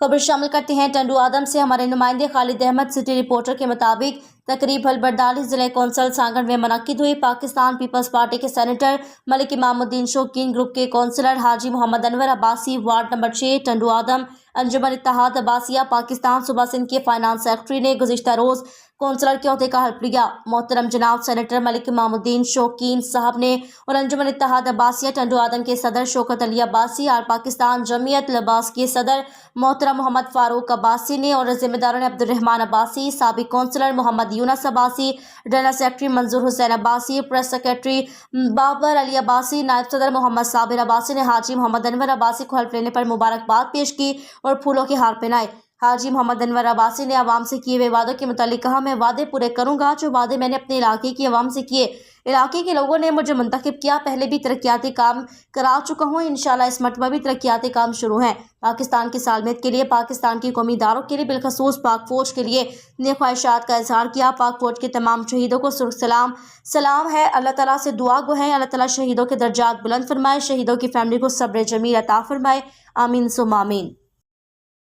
खबर शामिल करते हैं टंडू आदम से। हमारे नुमाइंदे खालिद अहमद सिटी रिपोर्टर के मुताबिक तकरीब हलबरदारी जिले कौंसल सांगड़ में मुनक्किद हुई। पाकिस्तान पीपल्स पार्टी के सेनेटर मलिक इमामुद्दीन शौकीन, ग्रुप के कौंसलर हाजी मोहम्मद अनवर अब्बासी, वार्ड नंबर 6 टंडू आदम, अंजुमन इत्तेहाद अब्बासिया, पाकिस्तान सूबा सिंध के फाइनेंस सेक्रेटरी ने गुज़िश्ता रोज़ कौंसलर के ओहदे का हल्फ लिया। मोहतरम जनाब सेनेटर मलिक इमामुद्दीन शौकीन साहब ने और अंजुमन इत्तेहाद अब्बासिया टंडू आदम के सदर शौकत अली अब्बासी और पाकिस्तान जमीयत लिबास के सदर मोहतरम मोहम्मद फारूक अब्बासी ने और जिम्मेदारों ने अब्दुर्रहमान अब्बासी, साबिक councillor Mohammad Yunus Abbasi, general secretary Manzoor Hussain Abbasi, press secretary Babar Ali Abbasi, नायब सदर मोहम्मद साबिर अब्बासी ने हाजी मोहम्मद अनवर अब्बासी को हल्फ लेने पर मुबारकबाद पेश की और फूलों के हार पहनाए। हाजी मोहम्मद अनवर अब्बासी ने आवाम से किए हुए वादों के मुतालिक कहा, मैं वादे पूरे करूंगा जो वादे मैंने अपने इलाके की आवाम से किए। इलाके के लोगों ने मुझे मुंतखब किया, पहले भी तरक्याती काम करा चुका हूँ, इंशाल्लाह इस मरतबा भी तरक्याती काम शुरू हैं। पाकिस्तान की सालमियत के लिए, पाकिस्तान की कौमी इदारों के लिए, बिलखसूस पाक फौज के लिए नेक ख्वाहिशात का इजहार किया। पाक फौज के तमाम शहीदों को सलाम है। अल्लाह ताला से दुआ गो है, अल्लाह ताला शहीदों के दर्जात बुलंद फरमाए, शहीदों की फैमिली को सब्र जमील अता फरमाए। आमीन सुम्मा आमीन।